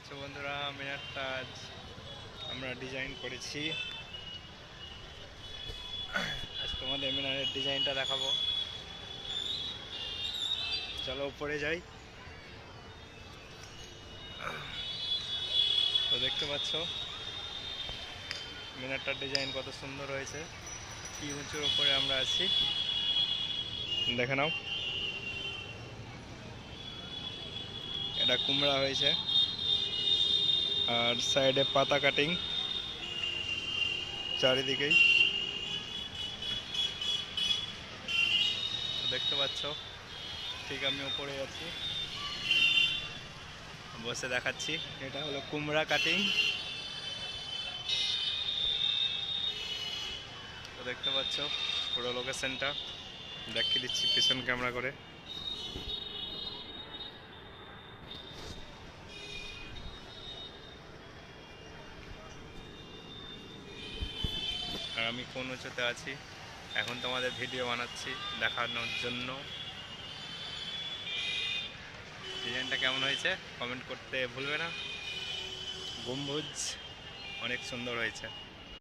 পাচ্ছ বন্ধুরা, মিনারটা আজ আমরা ডিজাইন করেছি। আজ তোমাদের মিনারের ডিজাইনটা দেখাবো। চলো উপরে যাই। তো দেখতে পাচ্ছ মিনারটার ডিজাইন কত সুন্দর হয়েছে। কি উঁচুর উপরে আমরা আছি, দেখে নাও। এটা কুমড়া হয়েছে আর সাইডে পাতা কাটিং চারিদিকেই। দেখতে পাচ্ছ ঠিক আমি উপরে আছি, বসে দেখাচ্ছি। এটা হলো কুমড়া কাটিং। তো দেখতে পাচ্ছ পুরো লোকেশনটা দেখিয়ে দিচ্ছি পিছন ক্যামেরা করে। আর আমি কোন উঁচুতে আছি এখন তোমাদের ভিডিও বানাচ্ছি দেখানোর জন্য। ডিজাইনটা কেমন হয়েছে কমেন্ট করতে ভুলবে না। গম্বুজ অনেক সুন্দর হয়েছে।